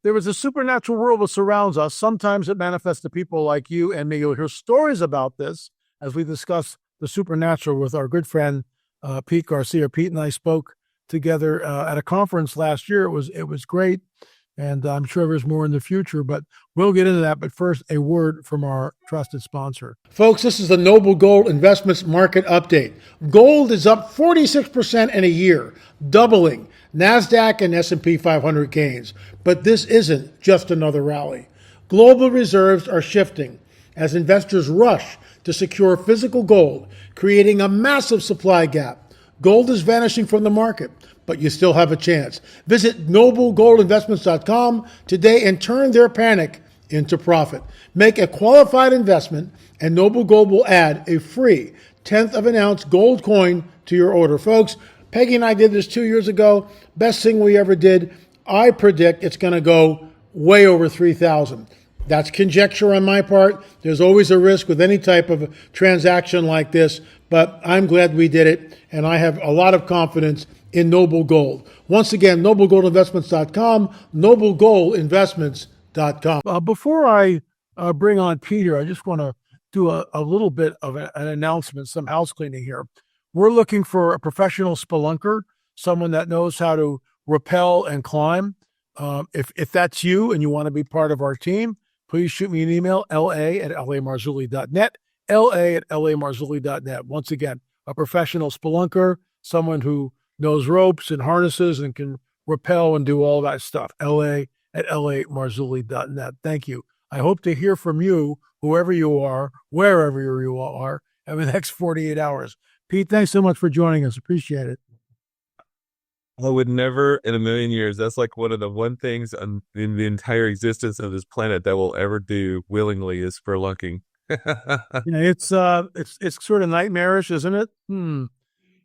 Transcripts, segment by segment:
there is a supernatural world that surrounds us. Sometimes it manifests to people like you and me. You'll hear stories about this as we discuss the supernatural with our good friend, Pete Garcia. Pete and I spoke together at a conference last year. It was great. And I'm sure there's more in the future, but we'll get into that. But first, a word from our trusted sponsor. Folks, this is the Noble Gold Investments Market Update. Gold is up 46% in a year, doubling NASDAQ and S&P 500 gains. But this isn't just another rally. Global reserves are shifting as investors rush to secure physical gold, creating a massive supply gap. Gold is vanishing from the market, but you still have a chance. Visit noblegoldinvestments.com today and turn their panic into profit. Make a qualified investment, and Noble Gold will add a free 1/10 of an ounce gold coin to your order. Folks, Peggy and I did this 2 years ago. Best thing we ever did. I predict it's going to go way over 3,000. That's conjecture on my part. There's always a risk with any type of transaction like this, but I'm glad we did it, and I have a lot of confidence in Noble Gold. Once again, noblegoldinvestments.com, noblegoldinvestments.com. Before I bring on Peter, I just want to do a little bit of an announcement, some house cleaning here. We're looking for a professional spelunker, someone that knows how to rappel and climb. If that's you and you want to be part of our team, please shoot me an email, la@lamarzulli.net, la@lamarzulli.net. Once again, a professional spelunker, someone who knows ropes and harnesses and can rappel and do all that stuff, la@lamarzulli.net. Thank you. I hope to hear from you, whoever you are, wherever you are, in the next 48 hours. Pete, thanks so much for joining us. Appreciate it. I would never in a million years. That's like one of the one things in the entire existence of this planet that we'll ever do willingly is spelunking. It's sort of nightmarish, isn't it?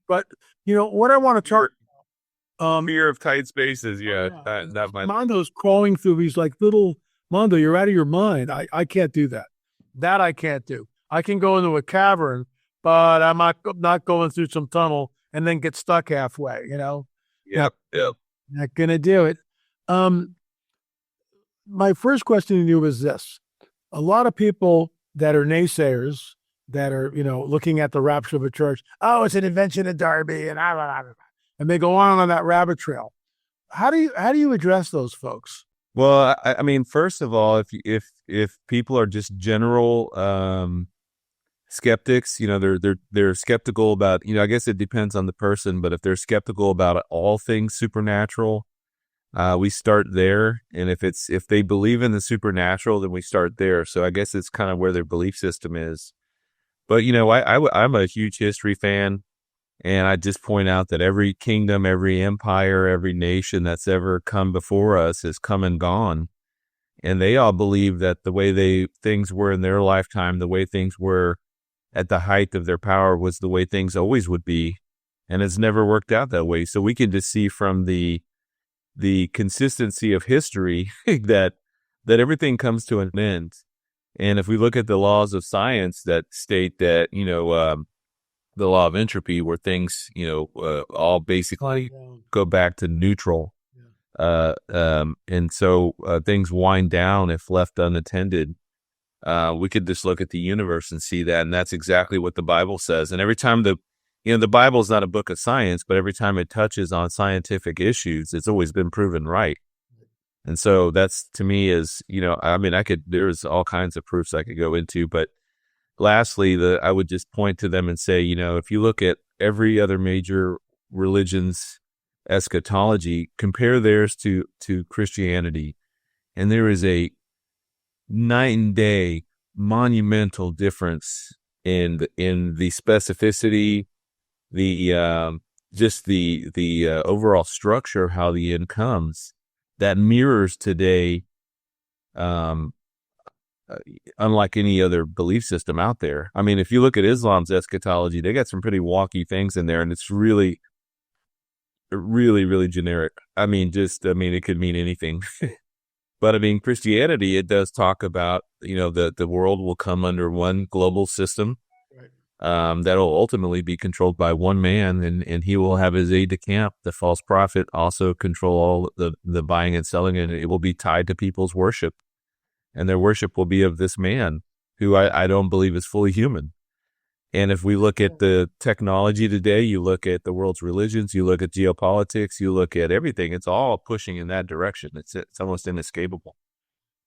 But what I want to talk. Fear of tight spaces. Yeah, not mine. Mondo's crawling through these like little. Mondo, you're out of your mind. I can't do that. That I can't do. I can go into a cavern, but I'm not going through some tunnel and then get stuck halfway. Yep. Not gonna do it. My first question to you is this: a lot of people that are naysayers, that are looking at the rapture of a church, oh, it's an invention of Darby, and they go on that rabbit trail. How do you address those folks? Well, I mean, first of all, if people are just general skeptics, they're skeptical about, I guess it depends on the person, but if they're skeptical about all things supernatural, we start there. And if they believe in the supernatural, then we start there. So I guess it's kind of where their belief system is. But, I'm a huge history fan, and I just point out that every kingdom, every empire, every nation that's ever come before us has come and gone. And they all believe that the way things were in their lifetime, the way things were at the height of their power was the way things always would be, and it's never worked out that way. So we can just see from the consistency of history that everything comes to an end. And if we look at the laws of science that state that the law of entropy, where things all basically go back to neutral, and so things wind down if left unattended. We could just look at the universe and see that, and that's exactly what the Bible says. And every time the Bible is not a book of science, but every time it touches on scientific issues, it's always been proven right. And so that's, to me, is, there's all kinds of proofs I could go into, but lastly, I would just point to them and say, if you look at every other major religion's eschatology, compare theirs to Christianity, and there is a night and day monumental difference in the specificity, the overall structure of how the end comes, that mirrors today, unlike any other belief system out there. I mean, if you look at Islam's eschatology, they got some pretty wonky things in there, and it's really, really, really generic. It could mean anything. But Christianity, it does talk about, the world will come under one global system. that will ultimately be controlled by one man, and he will have his aide de camp, the false prophet, also control all the buying and selling, and it will be tied to people's worship, and their worship will be of this man who I don't believe is fully human. And if we look at the technology today, you look at the world's religions, you look at geopolitics, you look at everything, it's all pushing in that direction. It's almost inescapable.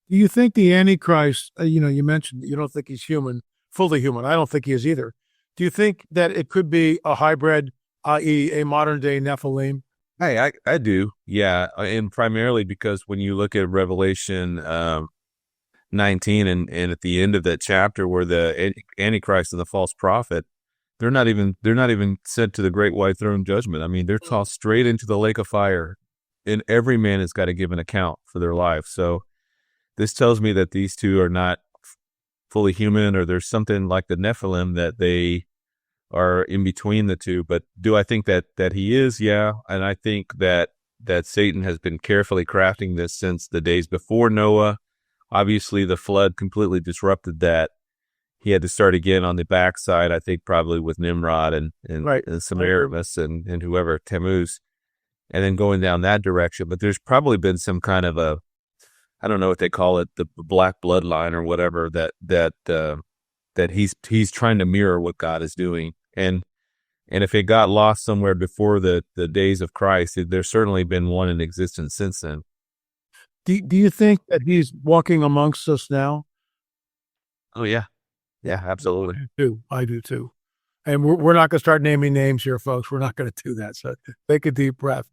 Do you think the Antichrist, you mentioned you don't think he's human, fully human. I don't think he is either. Do you think that it could be a hybrid, i.e. a modern day Nephilim? Hey, I do. Yeah. And primarily because when you look at Revelation 19 and at the end of that chapter where the Antichrist and the false prophet, they're not even sent to the great white throne judgment. I mean, they're tossed straight into the lake of fire, and every man has got to give an account for their life. So this tells me that these two are not fully human, or there's something like the Nephilim that they are in between the two. But do I think that he is? Yeah. And I think that Satan has been carefully crafting this since the days before Noah. Obviously, the flood completely disrupted that. He had to start again on the backside, I think probably with Nimrod and Semiramis and whoever, Tammuz, and then going down that direction. But there's probably been some kind of a, I don't know what they call it, the black bloodline or whatever, that he's trying to mirror what God is doing. And if it got lost somewhere before the days of Christ, there's certainly been one in existence since then. Do you think that he's walking amongst us now? Oh, yeah. Yeah, absolutely. I do too. And we're not going to start naming names here, folks. We're not going to do that. So take a deep breath.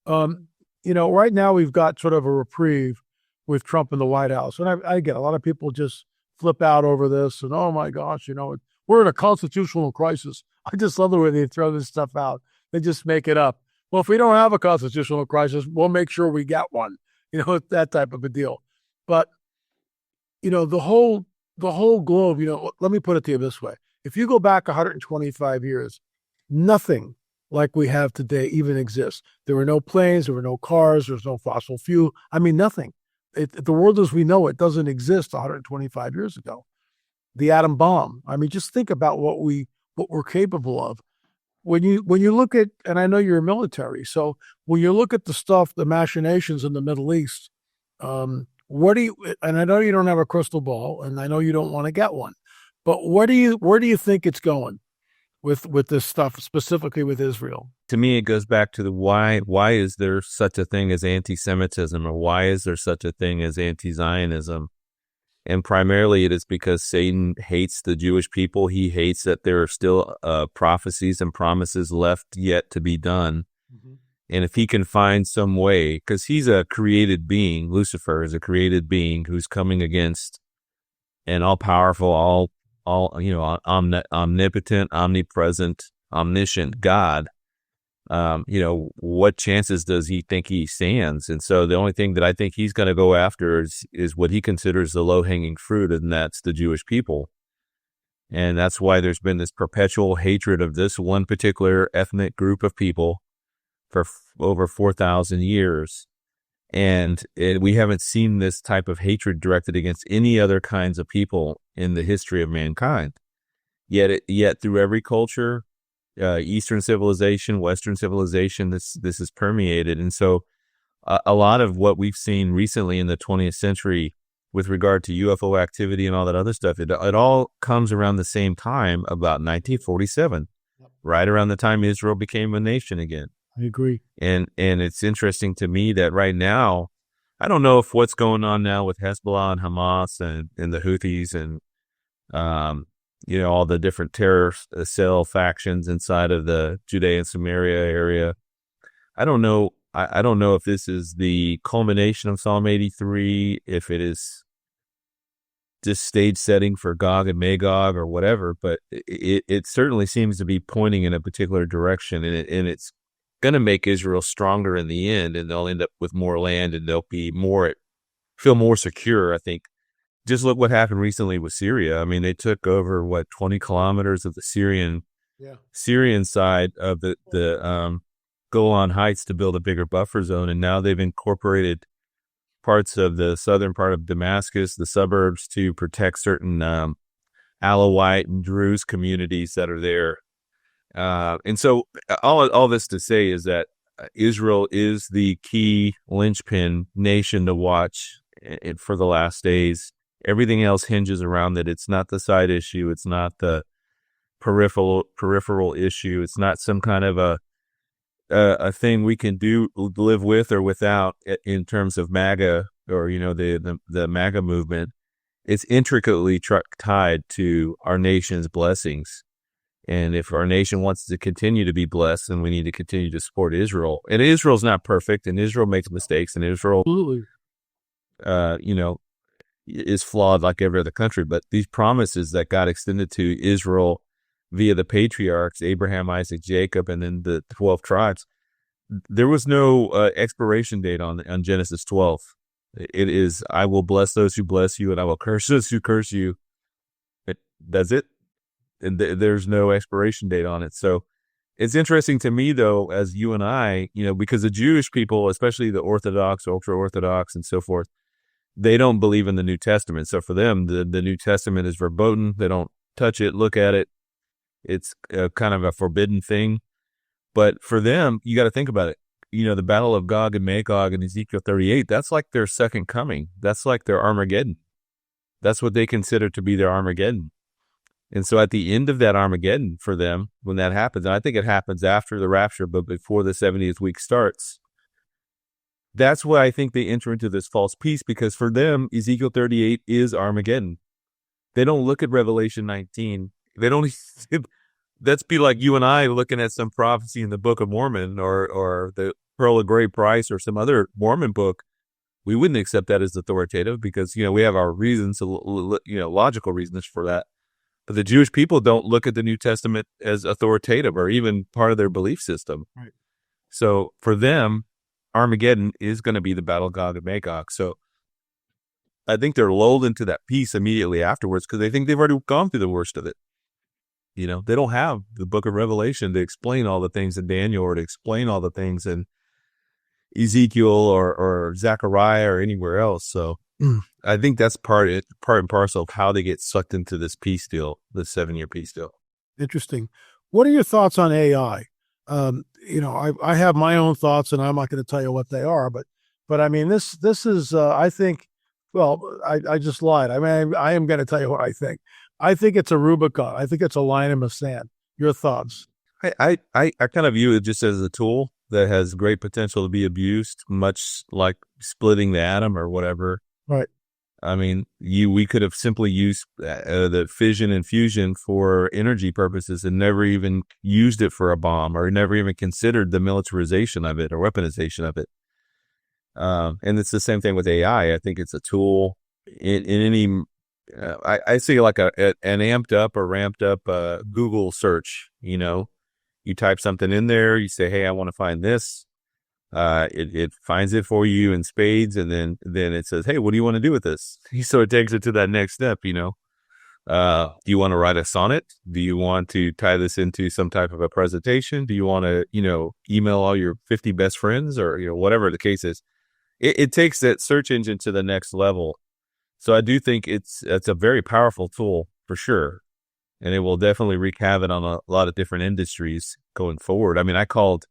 Right now we've got sort of a reprieve with Trump in the White House. And I get a lot of people just flip out over this and, oh my gosh, we're in a constitutional crisis. I just love the way they throw this stuff out. They just make it up. Well, if we don't have a constitutional crisis, we'll make sure we get one. That type of a deal. But, the whole globe, let me put it to you this way. If you go back 125 years, nothing like we have today even exists. There were no planes, there were no cars, there's no fossil fuel. I mean, nothing. The world as we know it doesn't exist 125 years ago. The atom bomb. I mean, just think about what we're capable of. When you look at, and I know you're military, so when you look at the stuff, the machinations in the Middle East, and I know you don't have a crystal ball, and I know you don't want to get one, but where do you think it's going with this stuff, specifically with Israel? To me, it goes back to the why is there such a thing as anti-Semitism, or why is there such a thing as anti-Zionism? And primarily it is because Satan hates the Jewish people. He hates that there are still prophecies and promises left yet to be done. Mm-hmm. And if he can find some way, because he's a created being, Lucifer is a created being who's coming against an all-powerful, omnipotent, omnipresent, omniscient God. What chances does he think he stands? And so the only thing that I think he's going to go after is what he considers the low-hanging fruit, and that's the Jewish people. And that's why there's been this perpetual hatred of this one particular ethnic group of people for over 4,000 years. And we haven't seen this type of hatred directed against any other kinds of people in the history of mankind. Yet through every culture, Eastern civilization, Western civilization, this is permeated. And so a lot of what we've seen recently in the 20th century with regard to UFO activity and all that other stuff, it all comes around the same time, about 1947, right around the time Israel became a nation again. I agree. And it's interesting to me that right now, I don't know if what's going on now with Hezbollah and Hamas and the Houthis and all the different terror cell factions inside of the Judea and Samaria area. I don't know. I don't know if this is the culmination of Psalm 83, if it is just stage setting for Gog and Magog or whatever, but it certainly seems to be pointing in a particular direction, and it's going to make Israel stronger in the end, and they'll end up with more land, and they'll be feel more secure, I think. Just look what happened recently with Syria. I mean, they took over 20 kilometers of the Syrian side of the Golan Heights to build a bigger buffer zone, and now they've incorporated parts of the southern part of Damascus, the suburbs, to protect certain Alawite and Druze communities that are there. And so all this to say is that Israel is the key linchpin nation to watch for the last days. Everything else hinges around it. It's not the side issue. It's not the peripheral issue. It's not some kind of a thing we can live with or without in terms of MAGA or, the MAGA movement. It's intricately tied to our nation's blessings. And if our nation wants to continue to be blessed, then we need to continue to support Israel. And Israel's not perfect, and Israel makes mistakes, and Israel, Absolutely. Is flawed like every other country. But these promises that God extended to Israel via the patriarchs, Abraham, Isaac, Jacob, and then the 12 tribes, there was no expiration date on Genesis 12. It is, I will bless those who bless you, and I will curse those who curse you. That's it. And there's no expiration date on it. So it's interesting to me, though, as you and I, because the Jewish people, especially the Orthodox, ultra-Orthodox, and so forth, they don't believe in the New Testament. So for them, the New Testament is verboten. They don't touch it, look at it. It's kind of a forbidden thing. But for them, you got to think about it. The Battle of Gog and Magog in Ezekiel 38, that's like their second coming. That's like their Armageddon. That's what they consider to be their Armageddon. And so at the end of that Armageddon for them, when that happens, and I think it happens after the rapture, but before the 70th week starts, that's why I think they enter into this false peace, because for them, Ezekiel 38 is Armageddon. They don't look at Revelation 19. They don't, that's be like you and I looking at some prophecy in the Book of Mormon or the Pearl of Great Price or some other Mormon book. We wouldn't accept that as authoritative because, we have our reasons, logical reasons for that. But the Jewish people don't look at the New Testament as authoritative or even part of their belief system. Right. So for them, Armageddon is going to be the Battle of Gog and Magog. So I think they're lulled into that peace immediately afterwards because they think they've already gone through the worst of it. They don't have the book of Revelation to explain all the things in Daniel or to explain all the things in Ezekiel or Zechariah or anywhere else. So I think that's part and parcel of how they get sucked into this peace deal, this 7-year peace deal. Interesting. What are your thoughts on AI? I have my own thoughts, and I'm not going to tell you what they are, but I mean, this is, I think, well, I just lied. I mean, I am going to tell you what I think. I think it's a Rubicon. I think it's a line in the sand. Your thoughts? I kind of view it just as a tool that has great potential to be abused, much like splitting the atom or whatever. Right. I mean, we could have simply used the fission and fusion for energy purposes and never even used it for a bomb or never even considered the militarization of it or weaponization of it. And it's the same thing with AI. I think it's a tool in any, I see like an amped up or ramped up Google search. You type something in there, you say, hey, I want to find this. It finds it for you in spades, and then it says, hey, what do you want to do with this? So it takes it to that next step. Do you want to write a sonnet? Do you want to tie this into some type of a presentation? Do you want to, email all your 50 best friends or, whatever the case is? It takes that search engine to the next level. So I do think it's a very powerful tool for sure. And it will definitely wreak havoc on a lot of different industries going forward. I mean, I called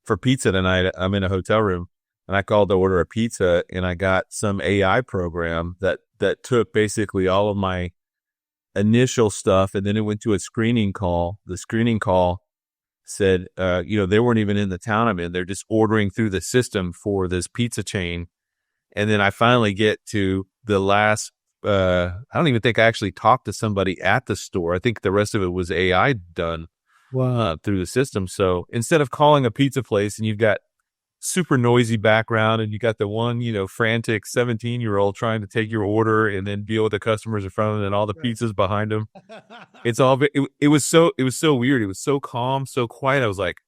for pizza tonight. I'm in a hotel room and I called to order a pizza, and I got some AI program that took basically all of my initial stuff. And then it went to a screening call. The screening call said, they weren't even in the town I'm in. They're just ordering through the system for this pizza chain. And then I finally get to the last, I don't even think I actually talked to somebody at the store. I think the rest of it was AI done. Wow. Through the system. So instead of calling a pizza place and you've got super noisy background and you got the one, frantic 17-year-old trying to take your order and then deal with the customers in front of them and all the pizzas behind them. It's all, it was so weird. It was so calm, so quiet. I was like,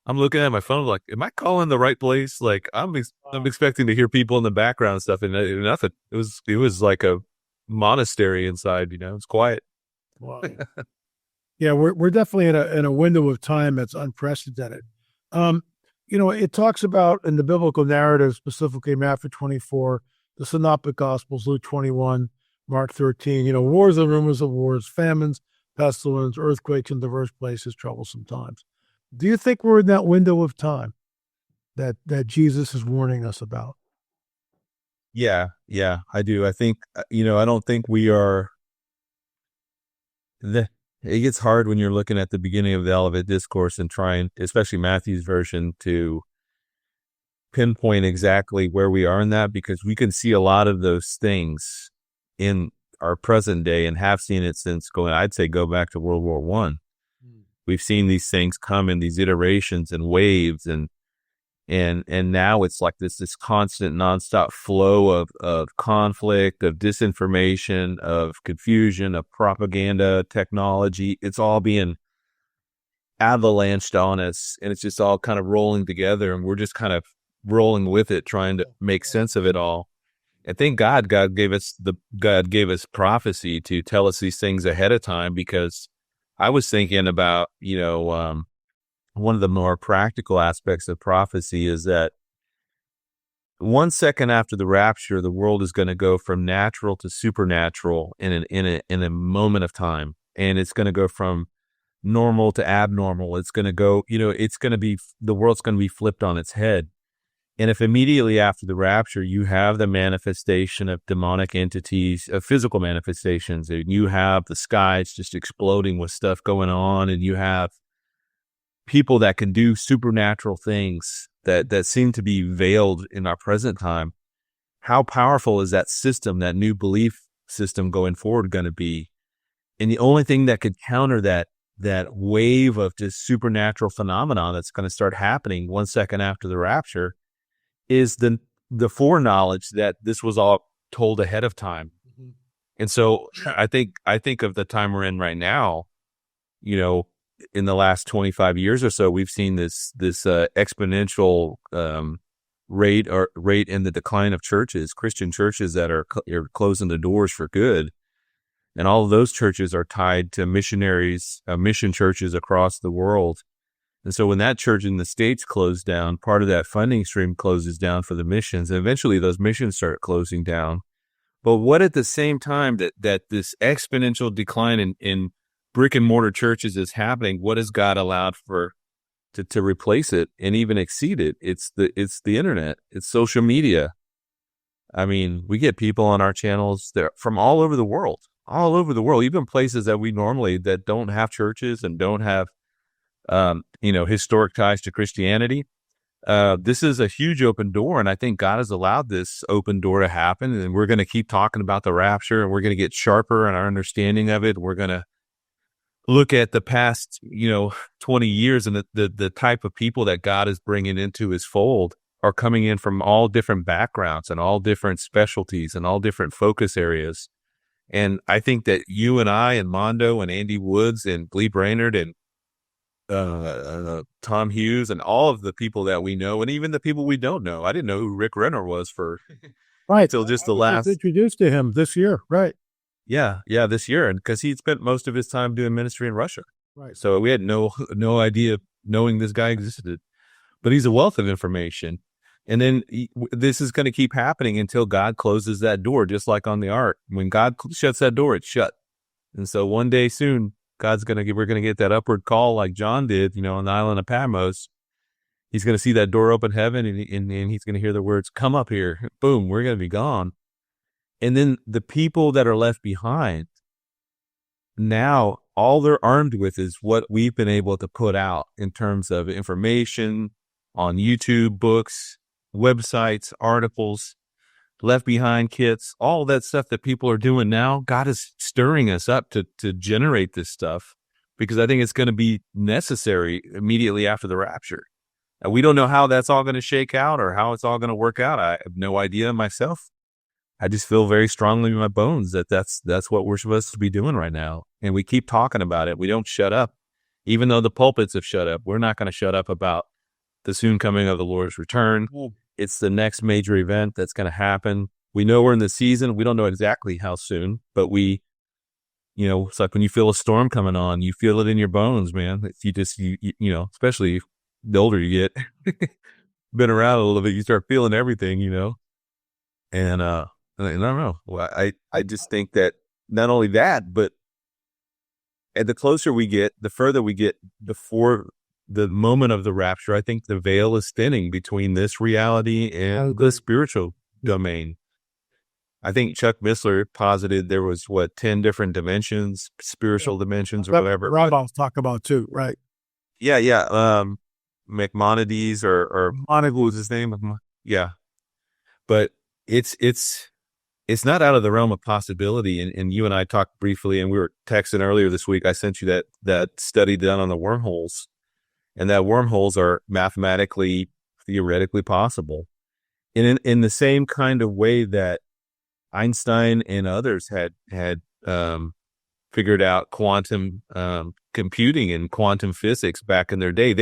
I'm looking at my phone like, am I calling the right place? Like I'm expecting to hear people in the background and stuff, and nothing. It was like a monastery inside, it's quiet. Wow. Yeah, we're definitely in a window of time that's unprecedented. It talks about in the biblical narrative, specifically Matthew 24, the Synoptic Gospels, Luke 21, Mark 13, wars and rumors of wars, famines, pestilence, earthquakes in diverse places, troublesome times. Do you think we're in that window of time that Jesus is warning us about? Yeah, I do. I think, I don't think we are. It gets hard when you're looking at the beginning of the Olivet Discourse and trying, especially Matthew's version, to pinpoint exactly where we are in that, because we can see a lot of those things in our present day and have seen it since I'd say go back to World War One. We've seen these things come in these iterations and waves, and now it's like this constant nonstop flow of conflict, of disinformation, of confusion, of propaganda, technology. It's all being avalanched on us, and it's just all kind of rolling together, and we're just kind of rolling with it, trying to make sense of it all. I think God gave us prophecy to tell us these things ahead of time, because I was thinking about, one of the more practical aspects of prophecy is that 1 second after the rapture, the world is going to go from natural to supernatural in a moment of time, and it's going to go from normal to abnormal. It's going to go, the world's going to be flipped on its head. And if immediately after the rapture, you have the manifestation of demonic entities, of physical manifestations, and you have the skies just exploding with stuff going on, and you have people that can do supernatural things that seem to be veiled in our present time, how powerful is that system, that new belief system going forward going to be? And the only thing that could counter that wave of just supernatural phenomenon that's going to start happening 1 second after the rapture is the foreknowledge that this was all told ahead of time. Mm-hmm. And so I think of the time we're in right now, in the last 25 years or so, we've seen this exponential rate in the decline of churches, Christian churches that are closing the doors for good. And all of those churches are tied to missionaries, mission churches across the world. And so when that church in the States closed down, part of that funding stream closes down for the missions. And eventually those missions start closing down. But what at the same time that this exponential decline in brick and mortar churches is happening, what has God allowed to replace it and even exceed it? It's the internet. It's social media. I mean, we get people on our channels that from all over the world, even places that we normally that don't have churches and don't have, historic ties to Christianity. This is a huge open door, and I think God has allowed this open door to happen. And we're going to keep talking about the rapture, and we're going to get sharper in our understanding of it. We're going to look at the past, 20 years, and the type of people that God is bringing into his fold are coming in from all different backgrounds and all different specialties and all different focus areas. And I think that you and I and Mondo and Andy Woods and Glee Brainerd and Tom Hughes and all of the people that we know, and even the people we don't know. I didn't know who Rick Renner was for right till just I the was last. just introduced to him this year, right? Yeah, this year, and because he'd spent most of his time doing ministry in Russia, Right. so we had no idea knowing this guy existed. But he's a wealth of information, and then this is going to keep happening until God closes that door, just like on the ark. When God shuts that door, it's shut. And so one day soon, we're going to get that upward call like John did, on the island of Patmos. He's going to see that door open heaven, and he's going to hear the words, "Come up here." Boom, we're going to be gone. And then the people that are left behind, now all they're armed with is what we've been able to put out in terms of information on YouTube, books, websites, articles, left behind kits, all that stuff that people are doing now. God is stirring us up to generate this stuff, because I think it's going to be necessary immediately after the rapture. And we don't know how that's all going to shake out or how it's all going to work out. I have no idea myself. I just feel very strongly in my bones that that's what we're supposed to be doing right now. And we keep talking about it. We don't shut up. Even though the pulpits have shut up, we're not going to shut up about the soon coming of the Lord's return. It's the next major event that's going to happen. We know we're in the season. We don't know exactly how soon, but it's like when you feel a storm coming on, you feel it in your bones, man. If you just, especially the older you get, been around a little bit, you start feeling everything, and I don't know. Well, I just think that not only that, but and the closer we get, the further we get before the moment of the rapture, I think the veil is thinning between this reality and the spiritual domain. I think Chuck Missler posited there was 10 different dimensions, spiritual dimensions or whatever. Rambam's talk about too, right? Yeah, yeah. McMonides or what was his name? Yeah. But it's not out of the realm of possibility. And you and I talked briefly, and we were texting earlier this week. I sent you that study done on the wormholes, and that wormholes are mathematically, theoretically possible. In the same kind of way that Einstein and others had figured out quantum computing and quantum physics back in their day.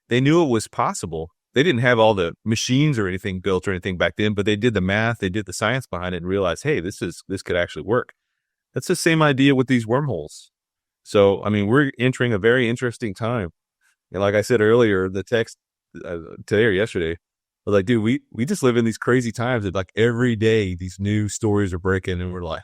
They knew it was possible. They didn't have all the machines or anything built or anything back then, but they did the math, they did the science behind it, and realized, hey, this could actually work. That's the same idea with these wormholes. So, I mean, we're entering a very interesting time. And like I said earlier, the text today or yesterday, I was like, dude, we just live in these crazy times that like every day these new stories are breaking, and we're like,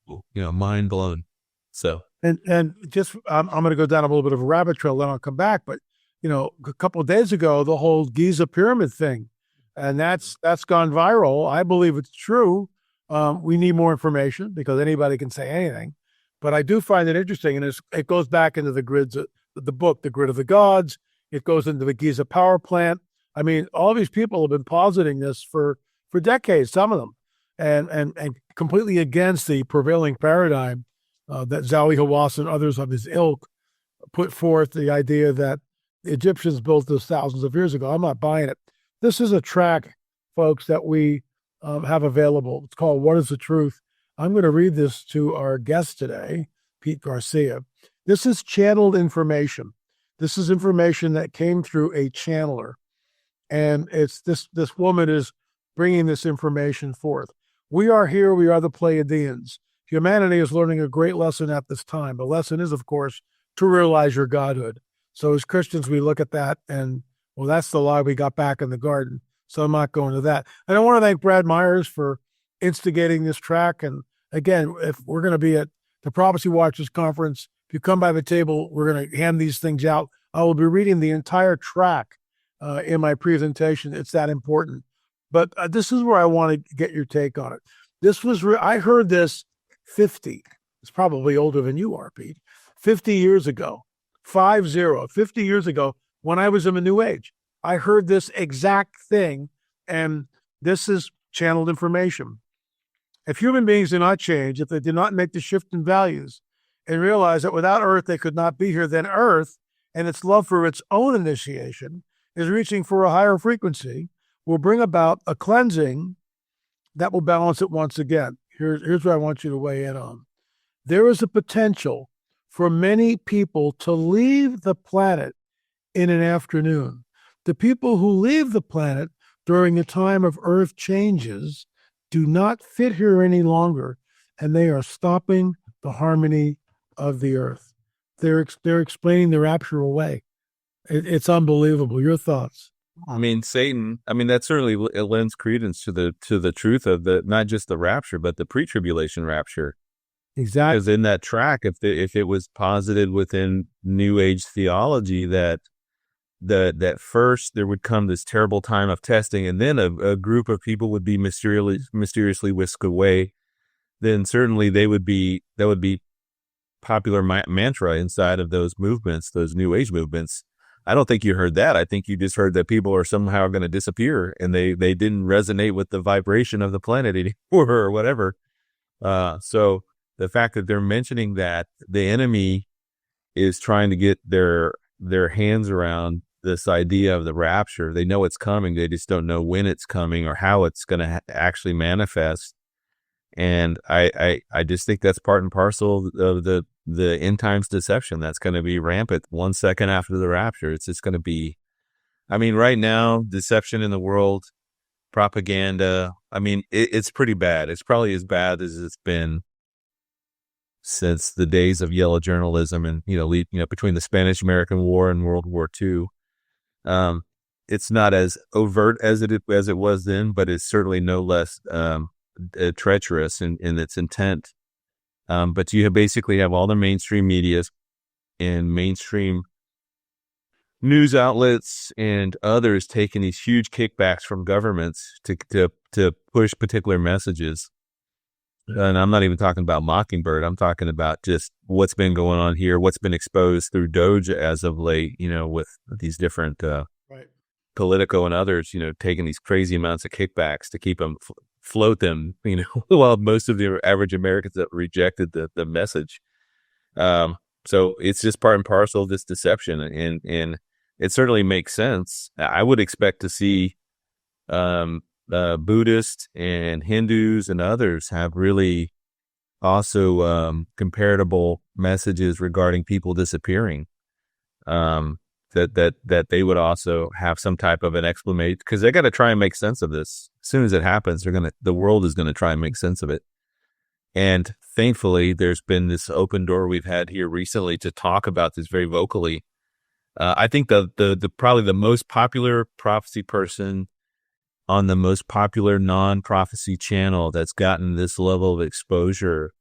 whoa, mind blown. So and just I'm going to go down a little bit of a rabbit trail, then I'll come back. But a couple of days ago, the whole Giza pyramid thing, and that's gone viral. I believe it's true. We need more information because anybody can say anything. But I do find it interesting, and it goes back into the grids, the book, The Grid of the Gods. It goes into the Giza power plant. I mean, all these people have been positing this for decades, some of them, and completely against the prevailing paradigm that Zawi Hawass and others of his ilk put forth, the idea that the Egyptians built this thousands of years ago. I'm not buying it. This is a track, folks, that we have available. It's called What is the Truth? I'm going to read this to our guest today, Pete Garcia. This is channeled information. This is information that came through a channeler. And it's this woman is bringing this information forth. We are here. We are the Pleiadians. Humanity is learning a great lesson at this time. The lesson is, of course, to realize your godhood. So as Christians, we look at that and, well, that's the lie we got back in the garden. So I'm not going to that. And I want to thank Brad Myers for instigating this track. And again, if we're going to be at the Prophecy Watchers Conference, if you come by the table, we're going to hand these things out. I will be reading the entire track in my presentation. It's that important. But this is where I want to get your take on it. This was, I heard this 50. It's probably older than you are, Pete. 50 years ago, 50 years ago, when I was in the New Age, I heard this exact thing, and this is channeled information. If human beings do not change, if they do not make the shift in values and realize that without Earth they could not be here, then Earth and its love for its own initiation is reaching for a higher frequency, will bring about a cleansing that will balance it once again. Here's what I want you to weigh in on. There is a potential for many people to leave the planet in an afternoon. The people who leave the planet during the time of Earth changes do not fit here any longer, and they are stopping the harmony of the Earth. They're explaining the rapture away. It's unbelievable. Your thoughts? I mean, Satan. I mean, that certainly lends credence to the truth of not just the rapture, but the pre-tribulation rapture. Exactly. Because in that track, if it was posited within New Age theology that first there would come this terrible time of testing, and then a group of people would be mysteriously whisked away, then certainly that would be popular mantra inside of those movements, those New Age movements. I don't think you heard that. I think you just heard that people are somehow going to disappear, and they didn't resonate with the vibration of the planet anymore or whatever. So the fact that they're mentioning that the enemy is trying to get their hands around this idea of the rapture. They know it's coming. They just don't know when it's coming or how it's going to actually manifest. And I just think that's part and parcel of the end times deception that's going to be rampant 1 second after the rapture. It's just going to be, I mean, right now, deception in the world, propaganda. I mean, it's pretty bad. It's probably as bad as it's been since the days of yellow journalism and, between the Spanish-American War and World War II. It's not as overt as it was then, but it's certainly no less treacherous in its intent. But you basically have all the mainstream media and mainstream news outlets and others taking these huge kickbacks from governments to push particular messages. And I'm not even talking about Mockingbird. I'm talking about just what's been going on here, what's been exposed through Doge as of late, with these different Politico and others, taking these crazy amounts of kickbacks to keep them, float them, while most of the average Americans have rejected the message. So it's just part and parcel of this deception. And it certainly makes sense. I would expect to see Buddhists and Hindus and others have really also comparable messages regarding people disappearing. That they would also have some type of an explanation, because they got to try and make sense of this. As soon as it happens, the world is going to try and make sense of it. And thankfully, there's been this open door we've had here recently to talk about this very vocally. I think the probably the most popular prophecy person on the most popular non-prophecy channel that's gotten this level of exposure,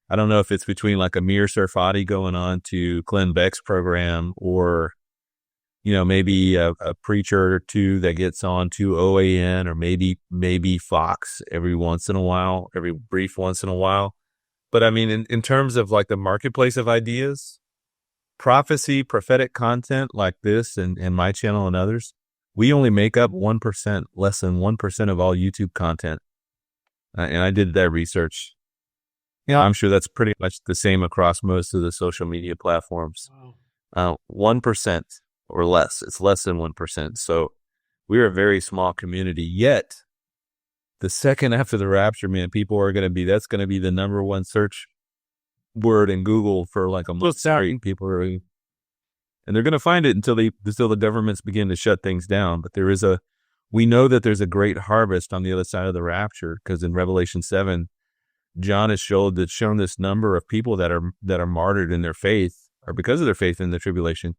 I don't know if it's between like Amir Sarfati going on to Glenn Beck's program, or maybe a preacher or two that gets on to OAN, or maybe Fox every brief once in a while. But I mean, in terms of like the marketplace of ideas, prophecy, prophetic content like this and my channel and others, we only make up 1%, less than 1% of all YouTube content. And I did that research. Yeah, I'm sure that's pretty much the same across most of the social media platforms. Wow. 1% or less. It's less than 1%. So we're a very small community. Yet, the second after the rapture, man, people are going to be, that's going to be the number one search word in Google for like a month straight. People are, and they're going to find it until the governments begin to shut things down. But we know that there's a great harvest on the other side of the rapture, because in Revelation 7, John has shown this number of people that are martyred in their faith, or because of their faith in the tribulation.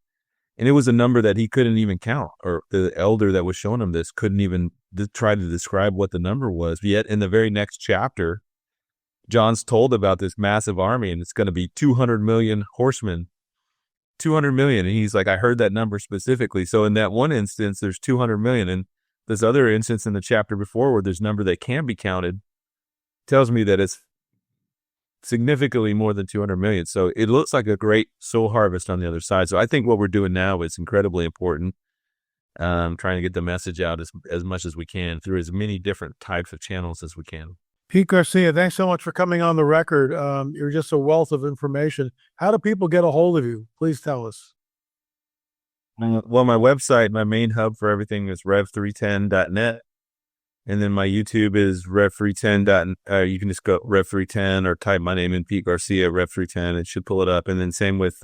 And it was a number that he couldn't even count, or the elder that was showing him this couldn't even try to describe what the number was. Yet in the very next chapter, John's told about this massive army, and it's going to be 200 million horsemen, 200 million. And he's like, I heard that number specifically. So in that one instance, there's 200 million. And this other instance in the chapter before, where there's a number that can be counted, tells me that it's significantly more than 200 million. So it looks like a great soul harvest on the other side. So I think what we're doing now is incredibly important. Trying to get the message out as much as we can through as many different types of channels as we can. Pete Garcia, thanks so much for coming on the record. You're just a wealth of information. How do people get a hold of you? Please tell us. Well, my website, my main hub for everything is rev310.net. And then my YouTube is rev310. You can just go rev310 or type my name in, Pete Garcia, rev310. It should pull it up. And then same with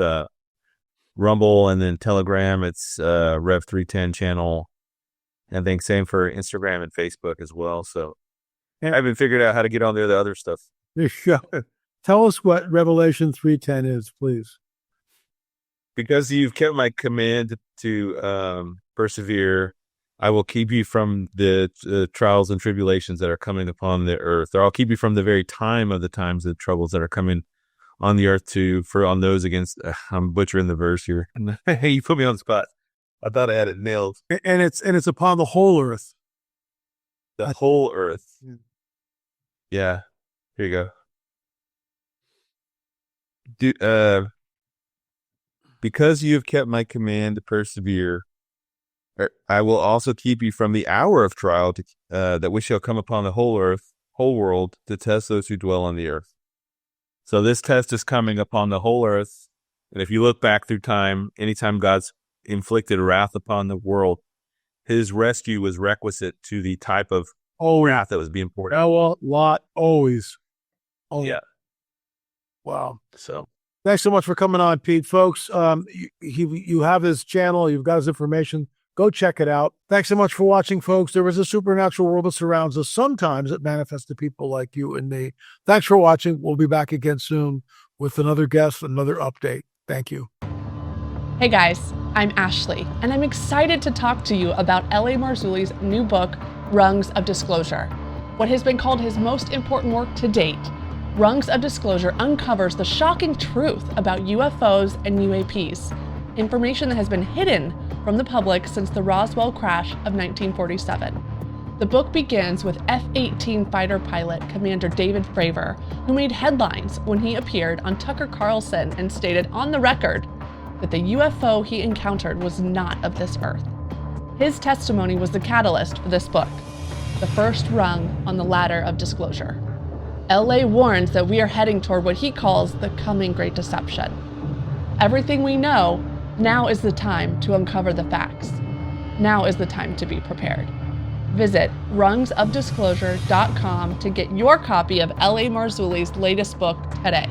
Rumble, and then Telegram, it's rev310 channel. And then same for Instagram and Facebook as well. So I haven't figured out how to get on there, the other stuff. Tell us what Revelation 3:10 is, please. Because you've kept my command to persevere, I will keep you from the trials and tribulations that are coming upon the earth. Or I'll keep you from the very time of the times of troubles that are coming on the earth on those against, I'm butchering the verse here. Hey, you put me on the spot. I thought I had it nailed. And it's upon the whole earth. The whole earth. Yeah. Here you go. Because you have kept my command to persevere, I will also keep you from the hour of trial that which shall come upon the whole world, to test those who dwell on the earth. So this test is coming upon the whole earth. And if you look back through time, anytime God's inflicted wrath upon the world, his rescue was requisite to the type of wrath that was being poured out. Well, Lot, always. Yeah. Wow. So thanks so much for coming on, Pete. Folks, you have his channel. You've got his information. Go check it out. Thanks so much for watching, folks. There is a supernatural world that surrounds us. Sometimes it manifests to people like you and me. Thanks for watching. We'll be back again soon with another guest, another update. Thank you. Hey guys, I'm Ashley, and I'm excited to talk to you about L.A. Marzulli's new book, Rungs of Disclosure. what has been called his most important work to date, Rungs of Disclosure uncovers the shocking truth about UFOs and UAPs, information that has been hidden from the public since the Roswell crash of 1947. The book begins with F-18 fighter pilot Commander David Fravor, who made headlines when he appeared on Tucker Carlson and stated on the record that the UFO he encountered was not of this earth. His testimony was the catalyst for this book, the first rung on the ladder of disclosure. LA warns that we are heading toward what he calls the coming Great Deception. Everything we know, now is the time to uncover the facts. Now is the time to be prepared. Visit rungsofdisclosure.com to get your copy of L.A. Marzulli's latest book today.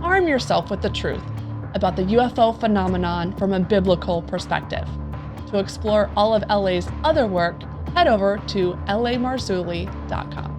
Arm yourself with the truth about the UFO phenomenon from a biblical perspective. To explore all of L.A.'s other work, head over to lamarzulli.com.